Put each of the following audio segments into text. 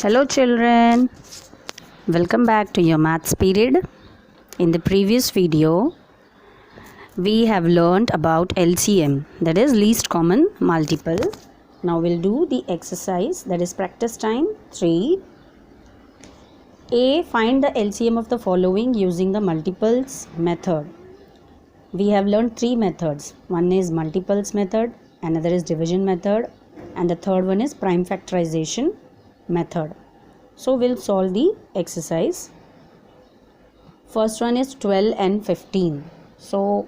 Hello children, welcome back to your maths period. In the previous video, we have learned about LCM, that is least common multiple. Now we'll do the exercise, that is practice time 3. A. Find the LCM of the following using the multiples method. We have learned 3 methods. One is multiples method, another is division method, and the third one is prime factorization method. So we'll solve the exercise. First one is 12 and 15. So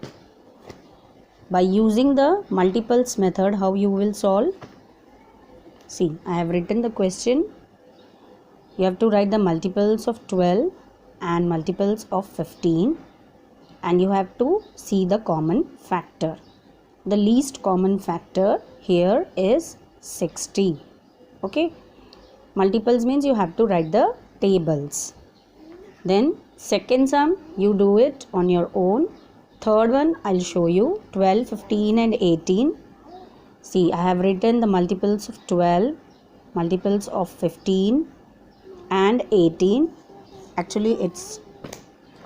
by using the multiples method, how you will solve? See, I have written the question. You have to write the multiples of 12 and multiples of 15, and you have to see the common factor. The least common factor here is 60. Okay. Multiples means you have to write the tables. Then second sum, you do it on your own. Third one, I'll show you 12, 15 and 18. See, I have written the multiples of 12, multiples of 15 and 18. Actually, it's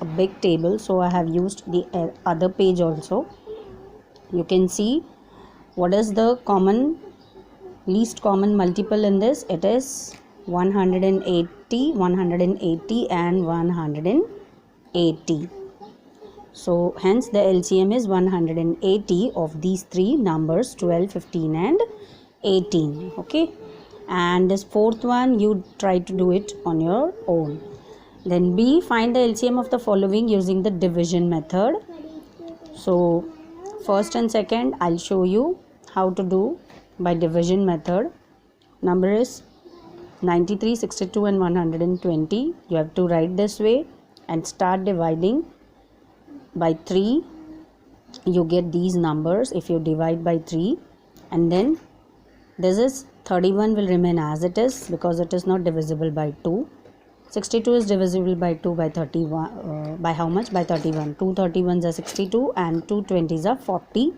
a big table, so I have used the other page also. You can see what is the least common multiple in this. It is 180, 180 and 180. So hence the LCM is 180 of these three numbers, 12, 15 and 18. Okay, and this fourth one you try to do it on your own. Then B. Find the LCM of the following using the division method. So first and second I'll show you how to do by division method. Number is 93, 62 and 120. You have to write this way and start dividing by 3. You get these numbers if you divide by 3, and then this is 31 will remain as it is because it is not divisible by 2. 62 is divisible by 2 by 31. By how much? By 31. 2 31s are 62 and 2 20s are 40.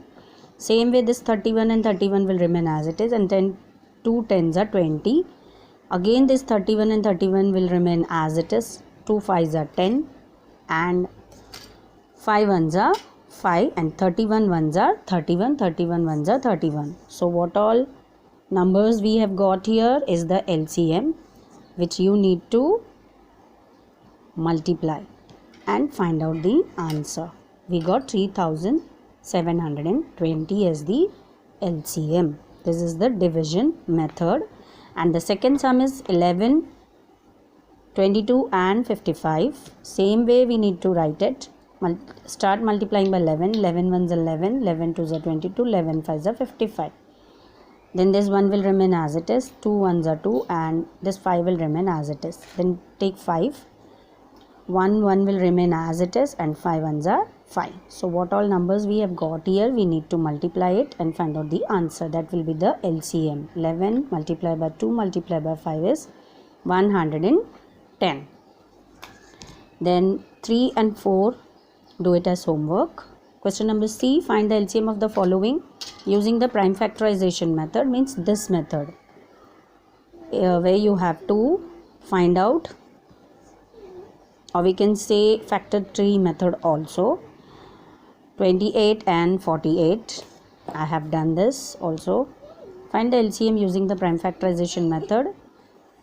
Same way this 31 and 31 will remain as it is, and then 2 10s are 20. Again this 31 and 31 will remain as it is. 2 5s are 10 and 5 1s are 5 and 31 1s are 31, 31 1s are 31. So what all numbers we have got here is the LCM, which you need to multiply and find out the answer. We got 3720 as the LCM. This is the division method. And the second sum is 11, 22 and 55. Same way we need to write it. Start multiplying by 11. 11 1s are 11, 11 2s are 22, 11 5s are 55. Then this 1 will remain as it is, 2 1s are 2 and this 5 will remain as it is. Then take 5. 1 will remain as it is and 5 1s are 5. So what all numbers we have got here, we need to multiply it and find out the answer. That will be the LCM. 11 multiplied by 2 multiplied by 5 is 110. Then 3 and 4, do it as homework. Question number C. Find the LCM of the following using the prime factorization method, means this method where you have to find out, or we can say factor tree method also. 28 and 48. I have done this also. Find the LCM using the prime factorization method.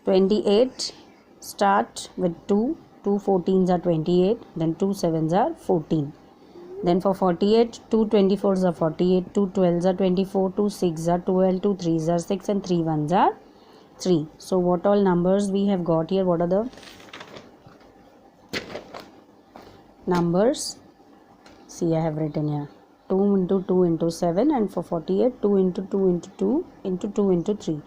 28, start with 2. 2 14s are 28. Then 2 7s are 14. Then for 48, 2 24s are 48. 2 12s are 24. 2 6s are 12. 2 3s are 6 and 3 1s are 3. So what all numbers we have got here? What are the numbers? See, I have written here 2 into 2 into 7, and for 48 2 into 2 into 2 into 2 into 3.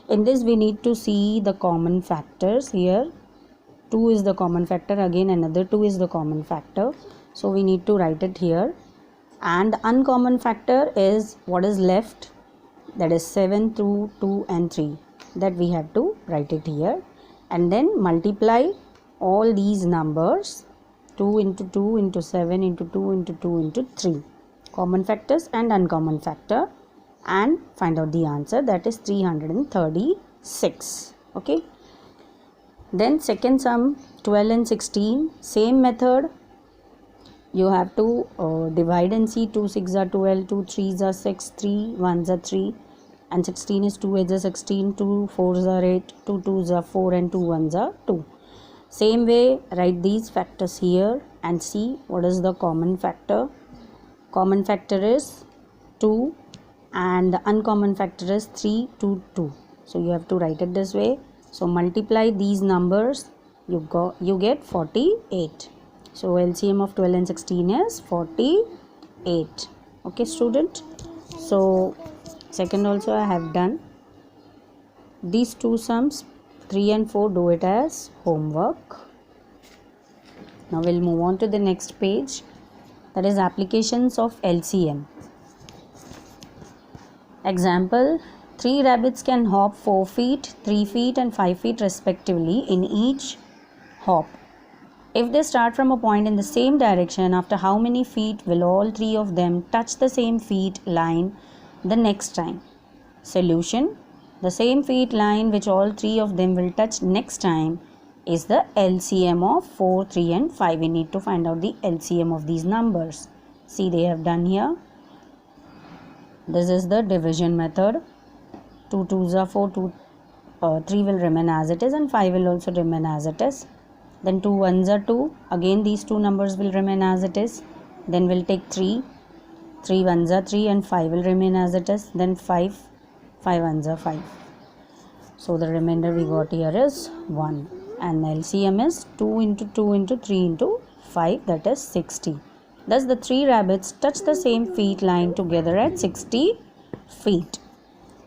In this we need to see the common factors. Here 2 is the common factor, again another 2 is the common factor, so we need to write it here. And the uncommon factor is what is left, that is 7 through 2 and 3, that we have to write it here. And then multiply all these numbers, 2 into 2 into 7 into 2 into 2 into 3, common factors and uncommon factor, and find out the answer, that is 336. Okay, Then second sum, 12 and 16, same method. You have to divide and see. 2 6 are 12, 2 3s are 6, 3 1s are 3, and 16 is 2 8s are 16, 2 4s are 8, 2 2s are 4, and 2 1s are 2. Same way, write these factors here and see what is the common factor. Common factor is 2 and the uncommon factor is 3 2 2. So you have to write it this way. So multiply these numbers, you get 48. So LCM of 12 and 16 is 48. Okay student, so second also I have done. These two sums 3 and 4, do it as homework. Now we'll move on to the next page, that is applications of LCM. Example, 3 rabbits can hop 4 feet, 3 feet and 5 feet respectively in each hop. If they start from a point in the same direction, after how many feet will all 3 of them touch the same feet line the next time? Solution, the same feet line which all 3 of them will touch next time is the LCM of 4, 3 and 5. We need to find out the LCM of these numbers. See, they have done here. This is the division method. 2 2s are 4, 3 will remain as it is and 5 will also remain as it is. Then 2 1s are 2, again these two numbers will remain as it is. Then we'll take 3 1s are 3 and 5 will remain as it is. Then 5 1s are 5. So the remainder we got here is 1, and LCM is 2 into 2 into 3 into 5, that is 60. Thus the 3 rabbits touch the same feet line together at 60 feet.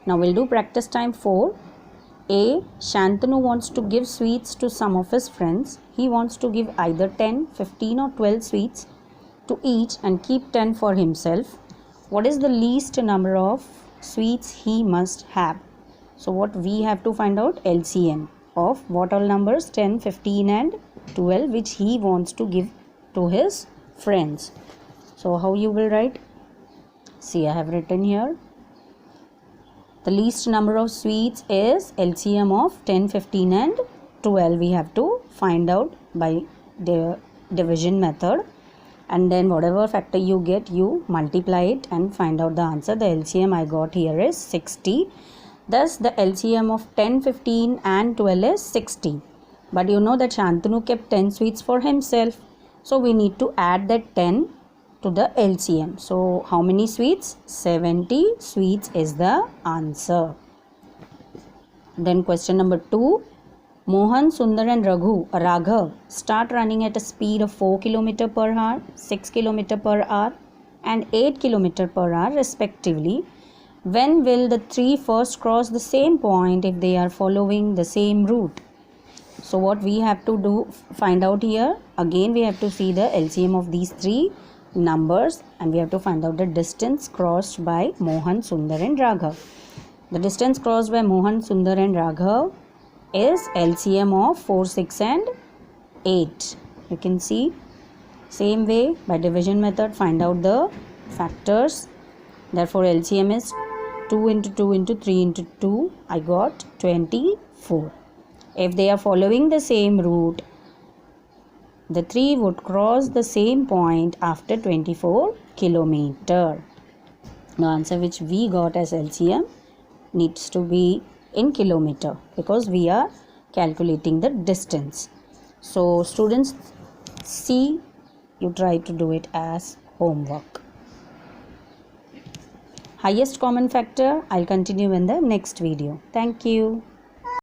Now we'll do practice time 4. A. Shantanu wants to give sweets to some of his friends. He wants to give either 10, 15 or 12 sweets to each and keep 10 for himself. What is the least number of sweets he must have? So what we have to find out? LCM of what all numbers? 10, 15 and 12 which he wants to give to his friends. So how you will write? See, I have written here. The least number of sweets is LCM of 10, 15 and 12. We have to find out by the division method, and then whatever factor you get, you multiply it and find out the answer. The LCM I got here is 60. Thus the LCM of 10, 15 and 12 is 60. But you know that Shantanu kept 10 sweets for himself. So we need to add that 10 to the LCM. So how many sweets? 70 sweets is the answer. Then question number 2. Mohan, Sundar and Raghav start running at a speed of 4 km per hour, 6 km per hour and 8 km per hour respectively. When will the 3 first cross the same point if they are following the same route? So what we have to do, find out here, again we have to see the LCM of these 3 numbers and we have to find out the distance crossed by Mohan, Sundar and Raghav. The distance crossed by Mohan, Sundar and Raghav is LCM of 4, 6 and 8. You can see. Same way, by division method, find out the factors. Therefore LCM is 2 into 2 into 3 into 2. I got 24. If they are following the same route, the 3 would cross the same point after 24 km. The answer which we got as LCM needs to be in kilometer because we are calculating the distance. So students, see, you try to do it as homework. Highest common factor, I'll continue in the next video. Thank you.